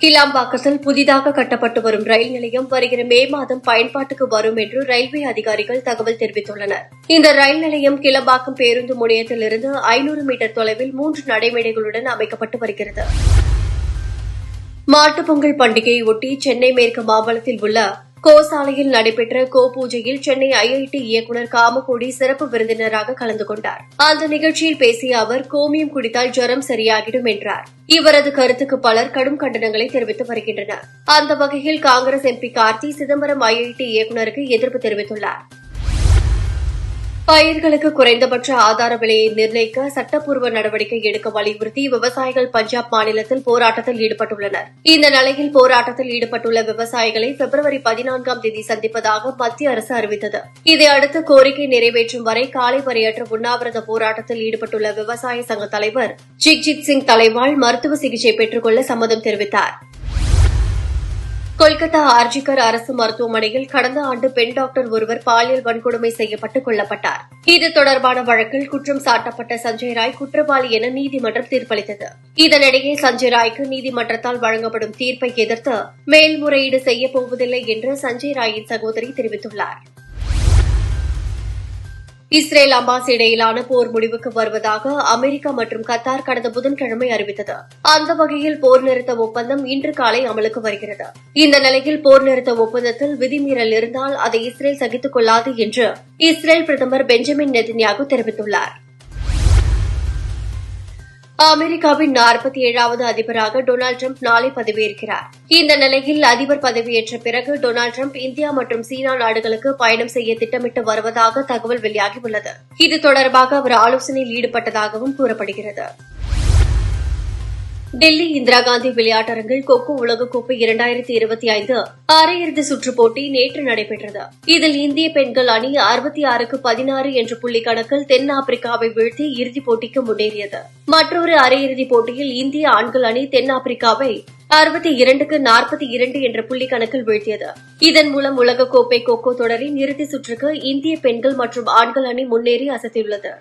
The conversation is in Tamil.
கிளாம்பாக்கத்தில் புதிதாக கட்டப்பட்டு வரும் ரயில் நிலையம் வருகிற மே மாதம் பயன்பாட்டுக்கு வரும் என்று ரயில்வே அதிகாரிகள் தகவல் தெரிவித்துள்ளனர். இந்த ரயில் நிலையம் கிளம்பாக்கம் பேருந்து முனையத்திலிருந்து 500 மீட்டர் தொலைவில் 3 நடைமேடைகளுடன் அமைக்கப்பட்டு வருகிறது. மாட்டுப் பொங்கல் பண்டிகையொட்டி சென்னை மேற்கு மாம்பலத்தில் உள்ள கோசாலையில் நடைபெற்ற பூஜையில் சென்னை ஐஐடி இயக்குநர் காமகோடி சிறப்பு விருந்தினராக கலந்து கொண்டார். அந்த நிகழ்ச்சியில் பேசிய அவர், கோமியம் குடித்தால் ஜுரம் சரியாகிடும் என்றார். இவரது கருத்துக்கு பலர் கடும் கண்டனங்களை தெரிவித்து வருகின்றனர். அந்த வகையில் காங்கிரஸ் எம்பி கார்த்தி சிதம்பரம் ஐஐடி இயக்குநருக்கு எதிர்ப்பு தெரிவித்துள்ளார். பயிர்களுக்கு குறைந்தபட்ச ஆதார விலையை நிர்ணயிக்க சட்டப்பூர்வ நடவடிக்கை எடுக்க வலியுறுத்தி விவசாயிகள் பஞ்சாப் மாநிலத்தில் போராட்டத்தில் ஈடுபட்டுள்ளனர். இந்த நிலையில் போராட்டத்தில் ஈடுபட்டுள்ள விவசாயிகளை பிப்ரவரி 14ஆம் தேதி சந்திப்பதாக மத்திய அரசு அறிவித்தது. இதையடுத்து கோரிக்கை நிறைவேற்றும் வரை காலை வரையற்ற உண்ணாவிரத போராட்டத்தில் ஈடுபட்டுள்ள விவசாய சங்க தலைவர் ஜிக்ஜித் சிங் தலைவால் மருத்துவ சிகிச்சை பெற்றுக் கொள்ள சம்மதம் தெரிவித்தார். கொல்கத்தா ஆர்ஜிகர் அரசு மருத்துவமனையில் கடந்த ஆண்டு பெண் டாக்டர் ஒருவர் பாலியல் வன்கொடுமை செய்யப்பட்டு கொல்லப்பட்டார். இது தொடர்பான வழக்கில் குற்றம் சாட்டப்பட்ட சஞ்சய் ராய் குற்றவாளி என நீதிமன்றம் தீர்ப்பளித்தது. இதனிடையே சஞ்சய் ராய்க்கு நீதிமன்றத்தால் வழங்கப்படும் தீர்ப்பை எதிர்த்து மேல்முறையீடு செய்யப்போவதில்லை என்று சஞ்சய் ராயின் சகோதரி தெரிவித்துள்ளார். இஸ்ரேல் அம்பாஸ் இடையிலான போர் முடிவுக்கு வருவதாக அமெரிக்கா மற்றும் கத்தார் கடந்த புதன்கிழமை அறிவித்தது. அந்த வகையில் போர் நிறுத்த ஒப்பந்தம் இன்று காலை அமலுக்கு வருகிறது. இந்த நிலையில் போர் நிறுத்த ஒப்பந்தத்தில் விதிமீறல் இருந்தால் அதை இஸ்ரேல் சகித்துக் கொள்ளாது என்று இஸ்ரேல் பிரதமர் பெஞ்சமின் நெதன்யாகு தெரிவித்துள்ளார். அமெரிக்காவின் 47வது அதிபராக டொனால்டு டிரம்ப் நாளை பதவியேற்கிறார். இந்த நிலையில் அதிபர் பதவியேற்ற பிறகு டொனால்டு டிரம்ப் இந்தியா மற்றும் சீனா நாடுகளுக்கு பயணம் செய்ய திட்டமிட்டு வருவதாக தகவல் வெளியாகியுள்ளது. இது தொடர்பாக அவர் ஆலோசனையில் ஈடுபட்டதாகவும் கூறப்படுகிறது. டெல்லி இந்திரா காந்தி விளையாட்டரங்கில் கொக்கோ உலகக்கோப்பை 2025 அரையிறுதி சுற்றுப் போட்டி நேற்று நடைபெற்றது. இதில் இந்திய பெண்கள் அணி 66க்கு 16 என்ற புள்ளி கணக்கில் தென்னாப்பிரிக்காவை வீழ்த்தி இறுதிப் போட்டிக்கு முன்னேறியது. மற்றொரு அரையிறுதிப் போட்டியில் இந்திய ஆண்கள் அணி தென்னாப்பிரிக்காவை 62க்கு 42 என்ற புள்ளி கணக்கில் வீழ்த்தியது. இதன் மூலம் உலகக்கோப்பை கொக்கோ தொடரின் இறுதி சுற்றுக்கு இந்திய பெண்கள் மற்றும் ஆண்கள் அணி முன்னேறி அசத்தியுள்ளது.